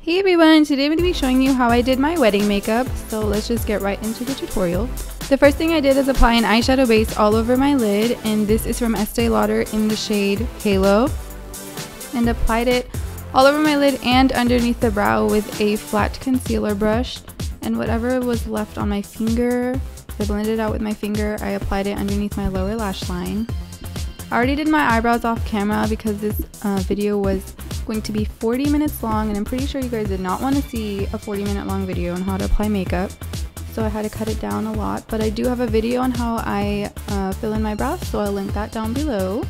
Hey everyone, today I'm going to be showing you how I did my wedding makeup, so let's just get right into the tutorial. The first thing I did is apply an eyeshadow base all over my lid, and this is from Estee Lauder in the shade Halo, and applied it all over my lid and underneath the brow with a flat concealer brush, and whatever was left on my finger, I blended it out with my finger. I applied it underneath my lower lash line. I already did my eyebrows off camera because this video was going to be 40 minutes long, and I'm pretty sure you guys did not want to see a 40-minute long video on how to apply makeup, so I had to cut it down a lot. But I do have a video on how I fill in my brows, so I'll link that down below.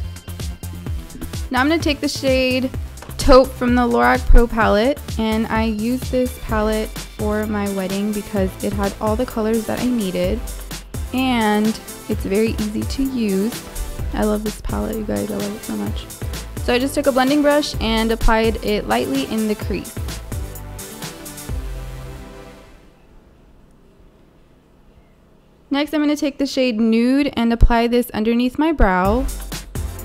Now I'm going to take the shade Taupe from the Lorac Pro palette, and I used this palette for my wedding because it had all the colors that I needed and it's very easy to use. I love this palette, you guys. I love it so much. So I just took a blending brush and applied it lightly in the crease. Next, I'm going to take the shade Nude and apply this underneath my brow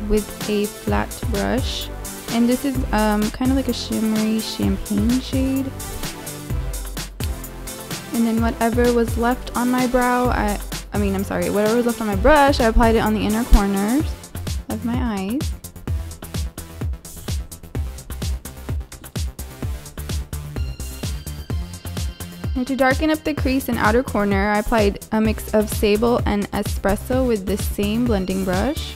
with a flat brush. And this is kind of like a shimmery champagne shade. And then whatever was left on my brow, whatever was left on my brush, I applied it on the inner corners of my eyes. And to darken up the crease and outer corner, I applied a mix of sable and espresso with the same blending brush.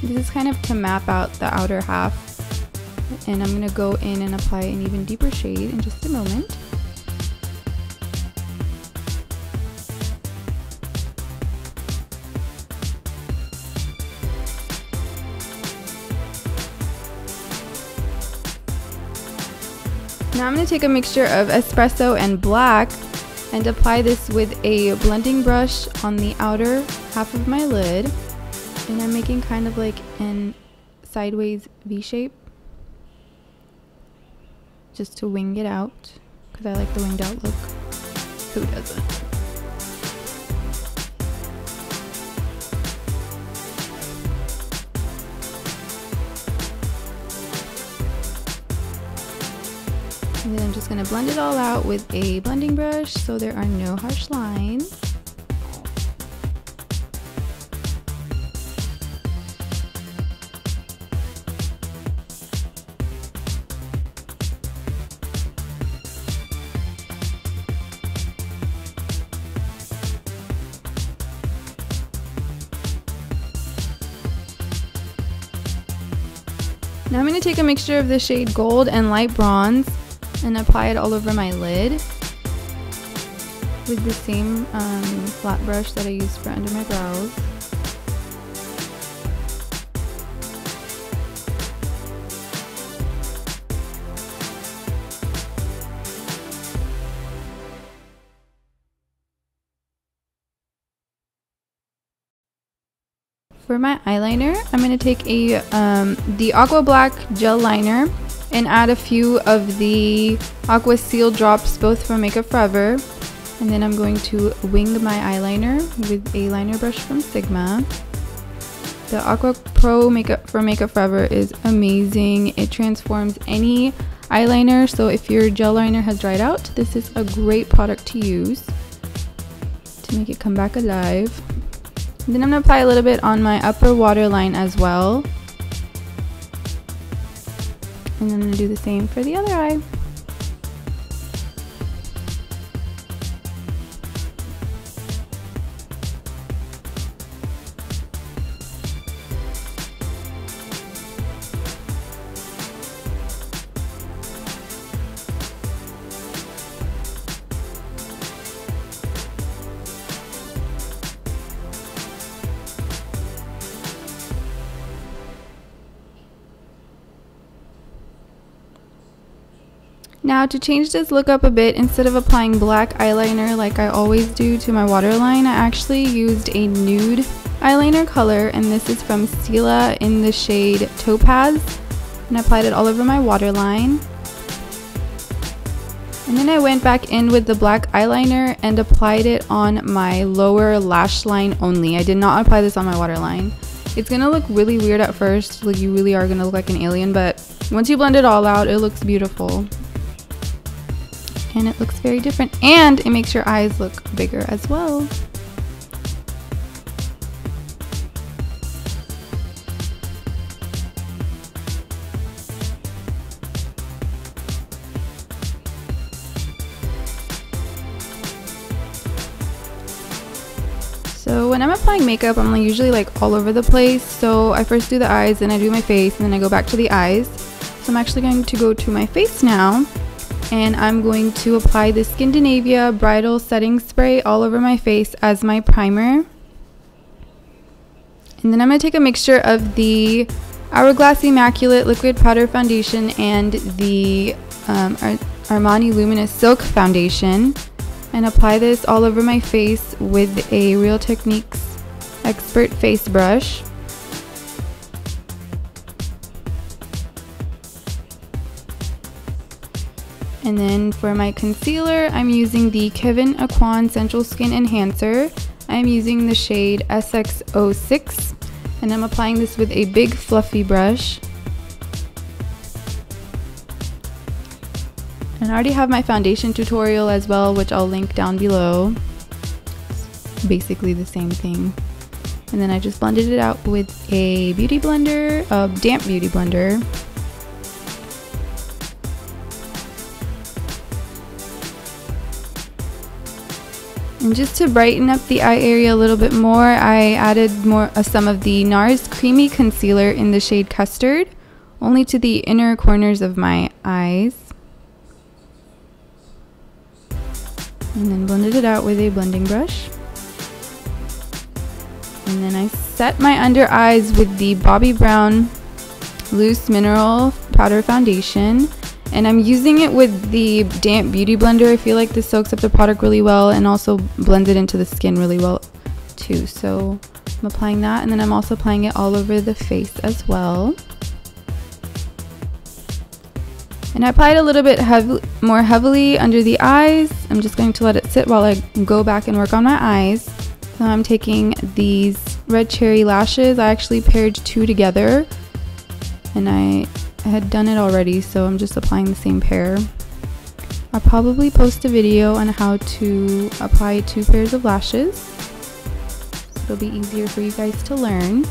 This is kind of to map out the outer half, and I'm going to go in and apply an even deeper shade in just a moment. Now I'm going to take a mixture of espresso and black and apply this with a blending brush on the outer half of my lid, and I'm making kind of like an sideways V shape just to wing it out because I like the winged out look. Who doesn't? And then I'm just going to blend it all out with a blending brush so there are no harsh lines. Now I'm going to take a mixture of the shade Gold and Light Bronze and apply it all over my lid with the same flat brush that I used for under my brows. For my eyeliner, I'm going to take the Aqua Black gel liner and add a few of the Aqua Seal drops, both from Makeup Forever. And then I'm going to wing my eyeliner with a liner brush from Sigma. The Aqua Pro Makeup from Makeup Forever is amazing. It transforms any eyeliner, so if your gel liner has dried out, this is a great product to use to make it come back alive. And then I'm going to apply a little bit on my upper waterline as well. And then I'm going to do the same for the other eye. Now to change this look up a bit, instead of applying black eyeliner like I always do to my waterline, I actually used a nude eyeliner color, and this is from Stila in the shade Topaz, and I applied it all over my waterline. And then I went back in with the black eyeliner and applied it on my lower lash line only. I did not apply this on my waterline. It's gonna look really weird at first, like you really are gonna look like an alien, but once you blend it all out, it looks beautiful. and it looks very different, and it makes your eyes look bigger as well. So when I'm applying makeup, I'm usually like all over the place. So I first do the eyes, then I do my face, and then I go back to the eyes. So I'm actually going to go to my face now, and I'm going to apply the Scandinavia Bridal Setting Spray all over my face as my primer. And then I'm going to take a mixture of the Hourglass Immaculate Liquid Powder Foundation and the Armani Luminous Silk Foundation, and apply this all over my face with a Real Techniques Expert Face Brush. And then for my concealer, I'm using the Kevyn Aqua Sensual Skin Enhancer. I'm using the shade SX06, and I'm applying this with a big fluffy brush. And I already have my foundation tutorial as well, which I'll link down below. It's basically the same thing. And then I just blended it out with a beauty blender, a damp beauty blender. And just to brighten up the eye area a little bit more, I added some of the NARS Creamy Concealer in the shade Custard, only to the inner corners of my eyes. And then blended it out with a blending brush. And then I set my under eyes with the Bobbi Brown Loose Mineral Powder Foundation. And I'm using it with the damp beauty blender. I feel like this soaks up the product really well and also blends it into the skin really well too. So I'm applying that, and then I'm also applying it all over the face as well. And I applied a little bit more heavily under the eyes. I'm just going to let it sit while I go back and work on my eyes. So I'm taking these red cherry lashes. I actually paired two together, and I had done it already, so I'm just applying the same pair. I'll probably post a video on how to apply 2 pairs of lashes, so it'll be easier for you guys to learn.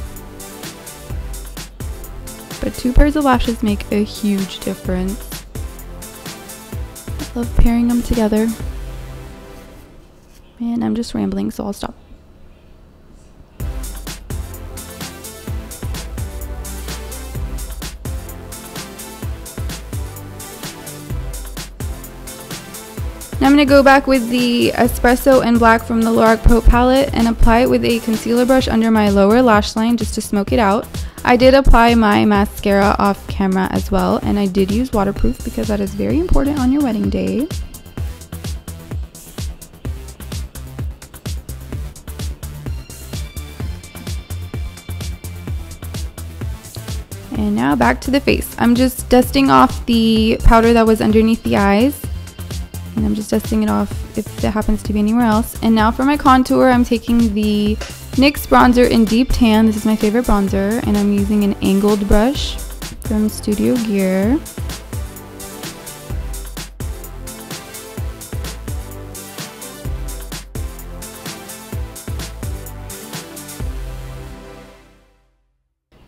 But 2 pairs of lashes make a huge difference. I love pairing them together. And I'm just rambling, so I'll stop. Now I'm going to go back with the Espresso and Black from the Lorac Pro palette and apply it with a concealer brush under my lower lash line just to smoke it out. I did apply my mascara off camera as well, and I did use waterproof because that is very important on your wedding day. And now back to the face. I'm just dusting off the powder that was underneath the eyes. And I'm just dusting it off if it happens to be anywhere else. And now for my contour, I'm taking the NYX bronzer in Deep Tan. This is my favorite bronzer, and I'm using an angled brush from Studio Gear.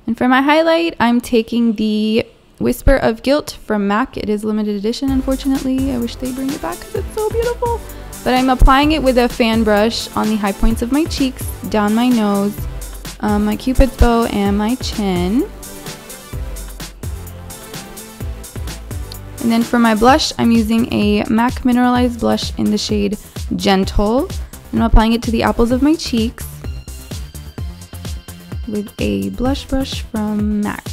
And for my highlight, I'm taking the Whisper of Guilt from MAC. It is limited edition, unfortunately. I wish they'd bring it back because it's so beautiful. But I'm applying it with a fan brush on the high points of my cheeks, down my nose, my cupid's bow, and my chin. And then for my blush, I'm using a MAC Mineralize blush in the shade Gentle. And I'm applying it to the apples of my cheeks with a blush brush from MAC.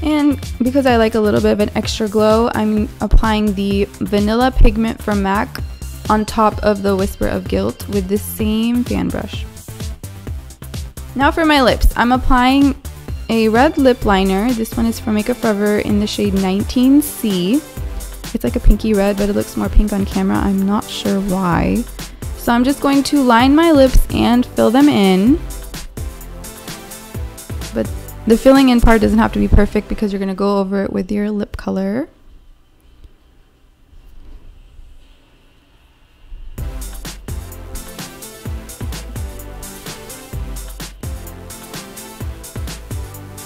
And because I like a little bit of an extra glow, I'm applying the Vanilla Pigment from MAC on top of the Whisper of Guilt with the same fan brush. Now for my lips, I'm applying a red lip liner. This one is from Makeup Forever in the shade 19C. It's like a pinky red, but it looks more pink on camera. I'm not sure why. So I'm just going to line my lips and fill them in. But The filling in part doesn't have to be perfect because you're going to go over it with your lip color.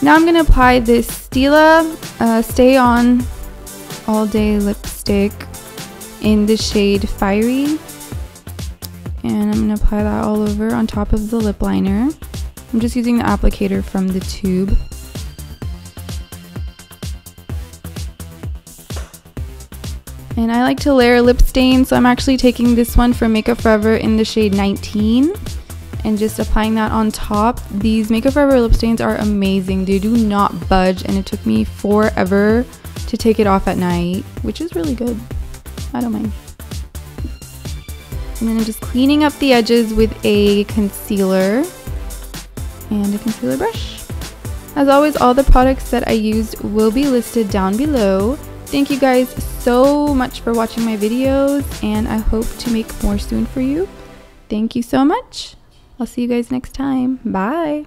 Now I'm going to apply this Stila Stay On All Day Lipstick in the shade Fiery. And I'm going to apply that all over on top of the lip liner. I'm just using the applicator from the tube. And I like to layer lip stains, so I'm actually taking this one from Makeup Forever in the shade 19 and just applying that on top. These Makeup Forever lip stains are amazing. They do not budge, and it took me forever to take it off at night, which is really good. I don't mind. And then I'm just cleaning up the edges with a concealer and a concealer brush. As always, all the products that I used will be listed down below. Thank you guys so much for watching my videos, and I hope to make more soon for you. Thank you so much. I'll see you guys next time. Bye.